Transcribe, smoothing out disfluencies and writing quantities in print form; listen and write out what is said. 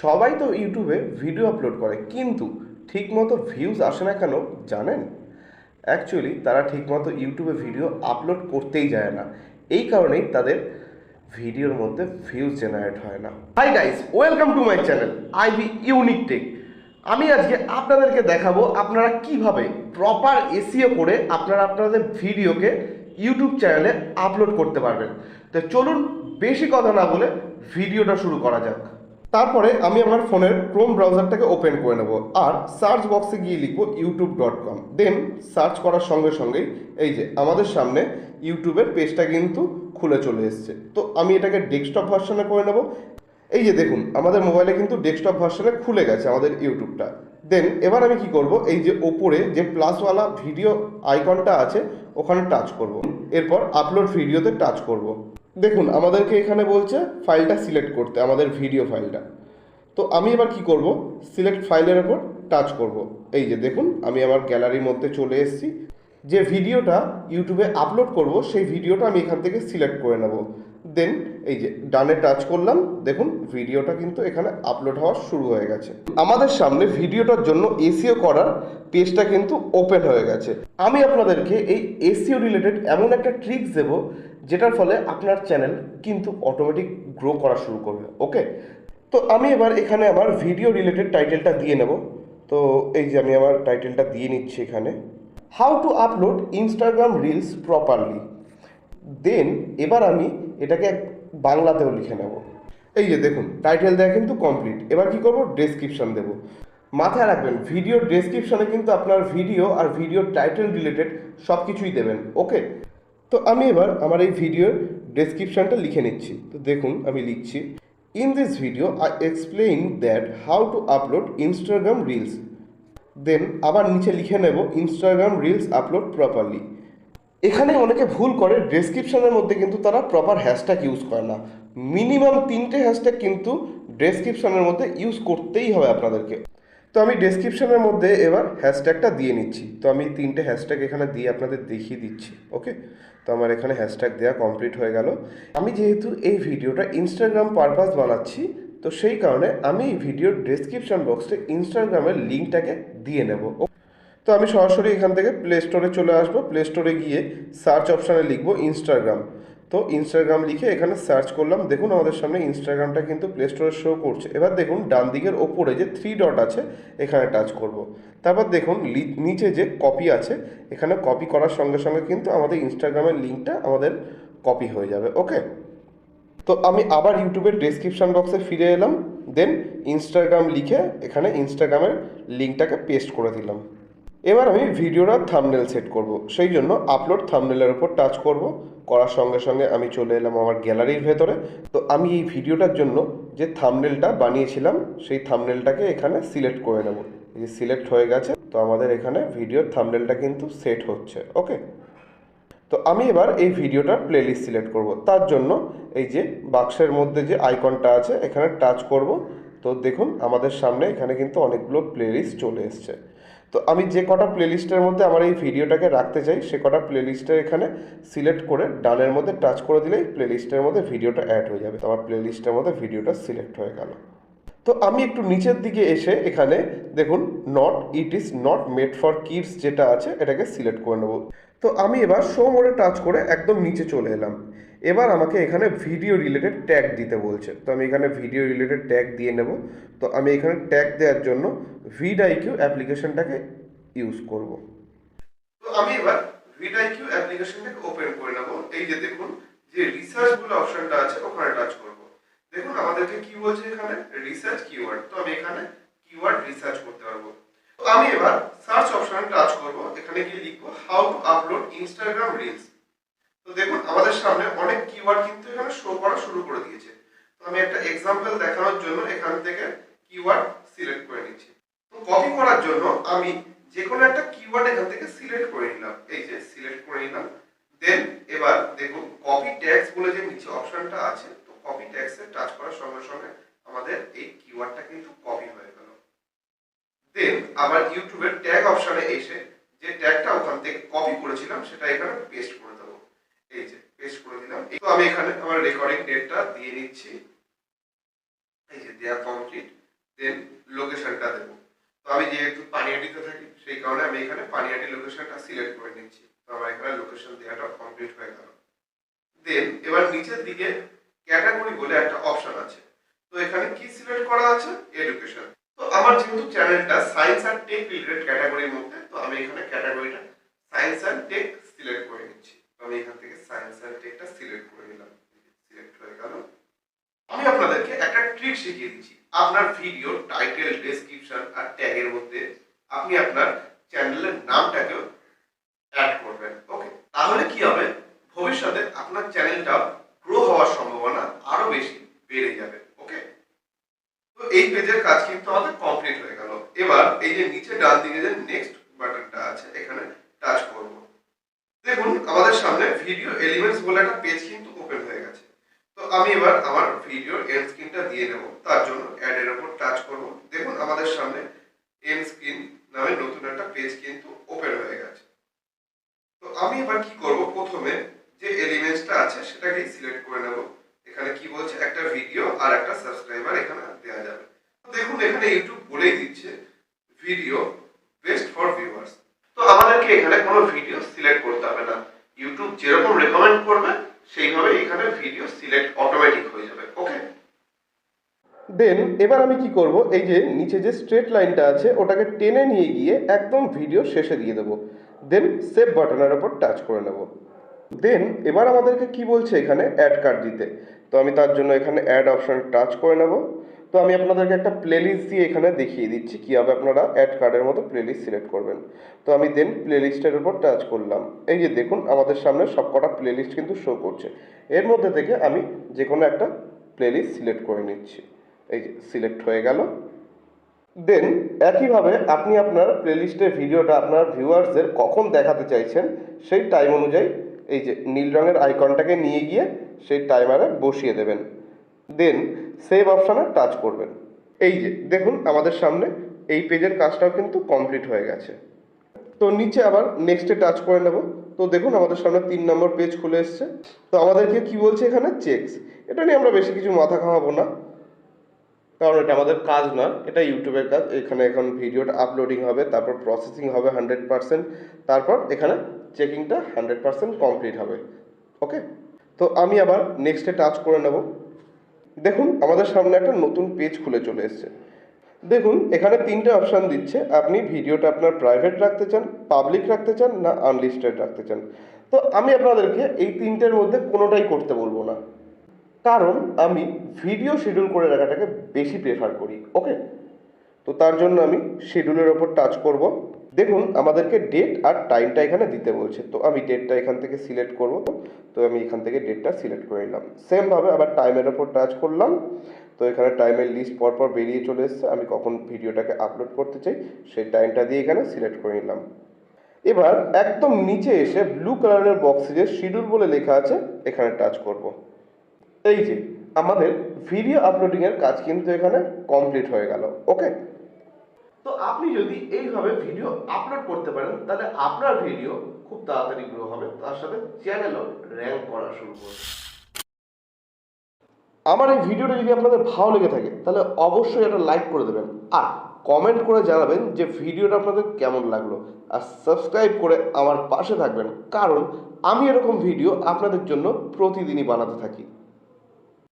সবাই তো ইউটিউবে ভিডিও আপলোড করে, কিন্তু ঠিকমতো ভিউজ আসে না কেন জানেন? অ্যাকচুয়ালি তারা ঠিকমতো ইউটিউবে ভিডিও আপলোড করতেই যায় না। এই কারণেই তাদের ভিডিওর মধ্যে ভিউজ জেনারেট হয় না। Hi guys, welcome to my channel IV Unique Tech. আমি আজকে আপনাদেরকে দেখাবো আপনারা কিভাবে প্রপার এসইও করে আপনারা আপনাদের ভিডিওকে ইউটিউব চ্যানেলে আপলোড করতে পারবেন। তো চলুন বেশি কথা না বলে ভিডিওটা শুরু করা যাক। তারপরে আমি আমার ফোনের ক্রোম ব্রাউজারটাকে ওপেন করে নেব, আর সার্চ বক্সে গিয়ে লিখবো youtube.com। দেন সার্চ করার সঙ্গে সঙ্গেই এই যে আমাদের সামনে ইউটিউবের পেজটা কিন্তু খুলে চলে এসছে। তো আমি এটাকে ডেস্কটপ ভার্সনে করে নেব। এই যে দেখুন আমাদের মোবাইলে কিন্তু ডেস্কটপ ভার্সনে খুলে গেছে আমাদের ইউটিউবটা। দেন এবার আমি কি করব, এই যে ওপরে যে প্লাসওয়ালা ভিডিও আইকনটা আছে ওখানে টাচ করব, এরপর আপলোড ভিডিওতে টাচ করব। দেখুন আমাদেরকে এখানে বলছে ফাইলটা সিলেক্ট করতে, আমাদের ভিডিও ফাইলটা। তো আমি এবার কি করব, সিলেক্ট ফাইলের ওপর টাচ করব। এই যে দেখুন আমি আমার গ্যালারির মধ্যে চলে এসেছি। যে ভিডিওটা ইউটিউবে আপলোড করব সেই ভিডিওটা আমি এখান থেকে সিলেক্ট করে নেব। দেন এই যে ডানে টাচ করলাম, দেখুন ভিডিওটা কিন্তু এখানে আপলোড হওয়া শুরু হয়ে গেছে। আমাদের সামনে ভিডিওটার জন্য এসইও করার পেজটা কিন্তু ওপেন হয়ে গেছে। আমি আপনাদেরকে এই এসইও রিলেটেড এমন একটা ট্রিক্স দেবো যেটার ফলে আপনার চ্যানেল কিন্তু অটোমেটিক গ্রো করা শুরু করবে। ওকে, তো আমি এবার এখানে আমার ভিডিও রিলেটেড টাইটেলটা দিয়ে নেব। তো এই যে আমি আমার টাইটেলটা দিয়ে নিচ্ছি এখানে, how to upload Instagram reels properly. Then এবার আমি এটাকে বাংলাতেও লিখে নেব। এই যে দেখুন টাইটেল দেওয়া কিন্তু কমপ্লিট। এবার কি করব, ডেসক্রিপশন দেব। মাথায় রাখবেন ভিডিওর ডেসক্রিপশনে কিন্তু আপনার ভিডিও আর ভিডিওর টাইটেল রিলেটেড সব কিছুই দেবেন। ওকে, তো আমি এবার আমার এই ভিডিওর ডেসক্রিপশনটা লিখে নিচ্ছি। তো দেখুন আমি লিখছি, in this video I explain that how to upload Instagram reels. Then আবার নিচে লিখে নেব ইনস্টাগ্রাম রিলস আপলোড প্রপারলি। এখানে অনেকে ভুল করে, ডেসক্রিপশনের মধ্যে কিন্তু তারা প্রপার হ্যাশট্যাগ ইউজ করে না। মিনিমাম 3টে হ্যাশট্যাগ কিন্তু ডেসক্রিপশনের মধ্যে ইউজ করতেই হবে আপনাদেরকে। তো আমি ডেসক্রিপশনের মধ্যে এবার হ্যাশট্যাগটা দিয়ে নিচ্ছি। তো আমি 3টে হ্যাশট্যাগ এখানে দিয়ে আপনাদের দেখিয়ে দিচ্ছি। ওকে, তো আমার এখানে হ্যাশট্যাগ দেওয়া কমপ্লিট হয়ে গেল। আমি যেহেতু এই ভিডিওটা ইনস্টাগ্রাম পারপাস বানাচ্ছি, তো সেই কারণে আমি এই ভিডিওর ডেসক্রিপশন বক্সে ইনস্টাগ্রামের লিঙ্কটাকে দিয়ে নেব। তো আমি সরাসরি এখান থেকে প্লে স্টোরে চলে আসবো। প্লে স্টোরে গিয়ে সার্চ অপশানে লিখবো ইনস্টাগ্রাম। তো ইনস্টাগ্রাম লিখে এখানে সার্চ করলাম। দেখুন আমাদের সামনে ইনস্টাগ্রামটা কিন্তু প্লে স্টোরে শো করছে। এবার দেখুন ডান দিকের ওপরে যে 3 ডট আছে এখানে টাচ করব। তারপর দেখুন নিচে যে কপি আছে, এখানে কপি করার সঙ্গে সঙ্গে কিন্তু আমাদের ইনস্টাগ্রামের লিঙ্কটা আমাদের কপি হয়ে যাবে। ওকে, তো আমি আবার ইউটিউবের ডেসক্রিপশন বক্সে ফিরে এলাম। দেন ইনস্টাগ্রাম লিখে এখানে ইনস্টাগ্রামের লিঙ্কটাকে পেস্ট করে দিলাম। এবার আমি ভিডিওটার থাম্বনেল সেট করব, সেই জন্য আপলোড থাম্বনেলের উপর টাচ করব। করার সঙ্গে সঙ্গে আমি চলে এলাম আমার গ্যালারির ভেতরে। তো আমি এই ভিডিওটার জন্য যে থাম্বনেলটা বানিয়েছিলাম সেই থাম্বনেলটাকে এখানে সিলেক্ট করে নেব। এই যে সিলেক্ট হয়ে গেছে, তো আমাদের এখানে ভিডিওর থাম্বনেলটা কিন্তু সেট হচ্ছে। ওকে, তো আমি এবার এই ভিডিওটার প্লেলিস্ট সিলেক্ট করব। তার জন্য এই যে বাক্সের মধ্যে যে আইকনটা আছে এখানে টাচ করব। তো দেখুন আমাদের সামনে এখানে কিন্তু অনেকগুলো প্লেলিস্ট চলে এসছে। তো আমি যে কটা প্লেলিস্টের মধ্যে আমার এই ভিডিওটাকে রাখতে চাই সে কটা প্লেলিস্টে এখানে সিলেক্ট করে ডানের মধ্যে টাচ করে দিলেই প্লেলিস্টের মধ্যে ভিডিওটা অ্যাড হয়ে যাবে। তো আমার প্লেলিস্টের মধ্যে ভিডিওটা সিলেক্ট হয়ে গেল। তো আমি একটু নিচের দিকে এসে এখানে দেখুন not it is not made for kids যেটা আছে এটাকে সিলেক্ট করে নেব। তো আমি এবার শো মোডে টাচ করে একদম নিচে চলে এলাম। এবার আমাকে এখানে ভিডিও রিলেটেড ট্যাগ দিতে বলছে। তো আমি এখানে ভিডিও রিলেটেড ট্যাগ দিয়ে নেব। তো আমি এখানে ট্যাগ দেওয়ার জন্য ভিডআইকিউ অ্যাপ্লিকেশনটাকে ইউজ করব। তো আমি এবার ভিডআইকিউ অ্যাপ্লিকেশনটাকে ওপেন করে নেব। এই যে দেখুন যে রিসার্চ বলে অপশনটা আছে ওখানে টাচ করব। দেখুন আমাদেরকে কি বলছে এখানে, রিসার্চ কিওয়ার্ড। তো আমি এখানে কিওয়ার্ড রিসার্চ করতে পারবো। তো আমি এবার সার্চ অপশনে টাচ করব। এখানে গিয়ে লিখবো how to upload Instagram reels. তো দেখুন আমাদের সামনে অনেক কিওয়ার্ড কিন্তু এখানে শো করা শুরু করে দিয়েছে। তো আমি একটা এক্সাম্পল দেখানোর জন্য এখান থেকে কিওয়ার্ড সিলেক্ট করে নিচ্ছি। তো কপি করার জন্য আমি যে কোনো একটা কিওয়ার্ড এখান থেকে সিলেক্ট করে নিলাম। এই যে সিলেক্ট করে নিলাম। দেন এবার দেখুন কপি ট্যাগস বলে যে নিচে অপশনটা আছে, তো কপি ট্যাগসে টাচ করার সঙ্গে সঙ্গে আমাদের এই কিওয়ার্ডটা কিন্তু কপি হয়ে গেল। দেন আবার ইউটিউবের ট্যাগ অপশনে এসে যে ট্যাগটা ওখান থেকে কপি করেছিলাম সেটা এখানে পেস্ট করে দেবো। এই যে পেস্ট করে দিলাম। তো আমি এখানে আমার রেকর্ডিং ডেটটা দিয়ে নিচ্ছি। এই যে দেয়া কমপ্লিট। সেই কারণে আমি এখানে পানিহাটি লোকেশনটা সিলেক্ট করে নিচ্ছি। তো আমার এখানে লোকেশন দেওয়াটা কমপ্লিট হয়ে গেল। দেন এবার নিচের দিকে ক্যাটাগরি বলে একটা অপশন আছে, তো এখানে কি সিলেক্ট করা আছে, এডুকেশন। তো আমার যেহেতু চ্যানেলটা সায়েন্স অ্যান্ড টেক রিলেটেড ক্যাটাগরির মধ্যে, তো আমি এখানে ক্যাটাগরিটা সায়েন্স অ্যান্ড টেক সিলেক্ট করে নিচ্ছি। তো আমি এখান থেকে সায়েন্স অ্যান্ড টেকটা সিলেক্ট করে নিলাম, সিলেক্ট হয়ে গেল। আমি আপনাদেরকে একটা ট্রিক শিখিয়ে দিচ্ছি। আপনার ভিডিও টাইটেল, ডেসক্রিপশন আর ট্যাগের মধ্যে আপনি আপনার চ্যানেলের নামটাকেও অ্যাড করবেন। ওকে, তাহলে কি হবে, ভবিষ্যতে আপনার চ্যানেলটা গ্রো হওয়ার সম্ভাবনা আরো বেশি বেড়ে যাবে। ওকে, তো এই পেজের কাজ কিন্তু আমাদের কমপ্লিট হয়ে গেল। এবার এই যে নিচে ডান দিকে যে নেক্সট বাটনটা আছে, এখানে টাচ করব। দেখুন আমাদের সামনে ভিডিও এলিমেন্টস বলে একটা পেজ কিন্তু ওপেন হয়ে গেছে। তো আমি এবার আমার ভিডিওর এন্ড স্ক্রিনটা দিয়ে নেব। তার জন্য অ্যাড এর উপর টাচ করব। দেখুন আমাদের সামনে এন্ড স্ক্রিন নামে নতুন একটা পেজ কিন্তু ওপেন হয়ে গেছে। তো আমি এবার কি করব, প্রথমে যে এলিমেন্টসটা আছে সেটাকে সিলেক্ট করে নেব। এখানে কি বলছে, একটা ভিডিও আর একটা সাবস্ক্রাইবার এখানে দেওয়া যাবে। তো দেখুন এখানে ইউটিউব বলেই দিচ্ছে ভিডিও বেস্ট ফর ভিউয়ার্স। তো আমাদেরকে এখানে কোনো ভিডিও সিলেক্ট করতে হবে না, ইউটিউব যেরকম রেকমেন্ড করবে সেইভাবে এখানে ভিডিও সিলেক্ট অটোমেটিক হয়ে যাবে। ওকে, দেন এবার আমি কি করব, এই যে নিচে যে স্ট্রেট লাইনটা আছে ওটাকে টেনে নিয়ে গিয়ে একদম ভিডিও শেষে দিয়ে দেবো। দেন সেভ বাটনের উপর টাচ করে নেব। দেন এবার আমাদেরকে কি বলছে, এখানে অ্যাড কার্ড দিতে। তো আমি তার জন্য এখানে অ্যাড অপশন টাচ করে নেব। তো আমি আপনাদেরকে একটা প্লেলিস্ট দিয়ে এখানে দেখিয়ে দিচ্ছি কীভাবে আপনারা অ্যাড কার্ডের মতো প্লেলিস্ট সিলেক্ট করবেন। তো আমি দেন প্লেলিস্টের উপর টাচ করলাম। এই যে দেখুন আমাদের সামনে সবকটা প্লেলিস্ট কিন্তু শো করছে। এর মধ্যে থেকে আমি যে কোনো একটা প্লেলিস্ট সিলেক্ট করে নিচ্ছি। এই যে সিলেক্ট হয়ে গেল। দেন একইভাবে আপনি আপনার প্লেলিস্টের ভিডিওটা আপনার ভিউয়ার্সদের কখন দেখাতে চাইছেন সেই টাইম অনুযায়ী এই যে নীল রঙের আইকনটাকে নিয়ে গিয়ে সেই টাইমারে বসিয়ে দেবেন। দেন সেভ অপশানে টাচ করবেন। এই যে দেখুন আমাদের সামনে এই পেজের কাজটাও কিন্তু কমপ্লিট হয়ে গেছে। তো নিচে আবার নেক্সটে টাচ করে নেব। তো দেখুন আমাদের সামনে 3 নম্বর পেজ খুলে এসছে। তো আমাদেরকে কি বলছে এখানে, চেকস। এটা নিয়ে আমরা বেশি কিছু মাথা ঘামাবো না, কারণ এটা আমাদের কাজ না, এটা ইউটিউবের কাজ। এখানে এখন ভিডিওটা আপলোডিং হবে, তারপর প্রসেসিং হবে 100%, তারপর এখানে চেকিংটা 100% কমপ্লিট হবে। ওকে, তো আমি আবার নেক্সটে টাচ করে নেব। দেখুন আমাদের সামনে একটা নতুন পেজ খুলে চলে এসছে। দেখুন এখানে 3টে অপশান দিচ্ছে, আপনি ভিডিওটা আপনার প্রাইভেট রাখতে চান, পাবলিক রাখতে চান, না আনলিস্টেড রাখতে চান। তো আমি আপনাদেরকে এই 3টের মধ্যে কোনোটাই করতে বলবো না, কারণ আমি ভিডিও শিডিউল করে রাখাটাকে বেশি প্রেফার করি। ওকে, তো তার জন্য আমি শিডিউলের ওপর টাচ করব। দেখুন আমাদেরকে ডেট আর টাইমটা এখানে দিতে বলছে। তো আমি ডেটটা এখান থেকে সিলেক্ট করব। তো আমি এখান থেকে ডেটটা সিলেক্ট করে নিলাম। সেমভাবে আবার টাইমের ওপর টাচ করলাম। তো এখানে টাইমের লিস্ট পরপর বেরিয়ে চলে এসছে। আমি কখন ভিডিওটাকে আপলোড করতে চাই সেই টাইমটা দিয়ে এখানে সিলেক্ট করে নিলাম। এবার একদম নিচে এসে ব্লু কালারের বক্সে যে শিডিউল বলে লেখা আছে এখানে টাচ করব। এই যে আমাদের ভিডিও আপলোডিংয়ের কাজ কিন্তু এখানে কমপ্লিট হয়ে গেল। ওকে, তো আপনি যদি এইভাবে ভিডিও আপলোড করতে পারেন তাহলে আপনার ভিডিও খুব তাড়াতাড়ি গ্রো হবে, তার সাথে চ্যানেলও র্যাঙ্ক করা শুরু করবে। আমার এই ভিডিওটা যদি আপনাদের ভালো লেগে থাকে তাহলে অবশ্যই একটা লাইক করে দেবেন, আর কমেন্ট করে জানাবেন যে ভিডিওটা আপনাদের কেমন লাগলো, আর সাবস্ক্রাইব করে আমার পাশে থাকবেন, কারণ আমি এরকম ভিডিও আপনাদের জন্য প্রতিদিনই বানাতে থাকি।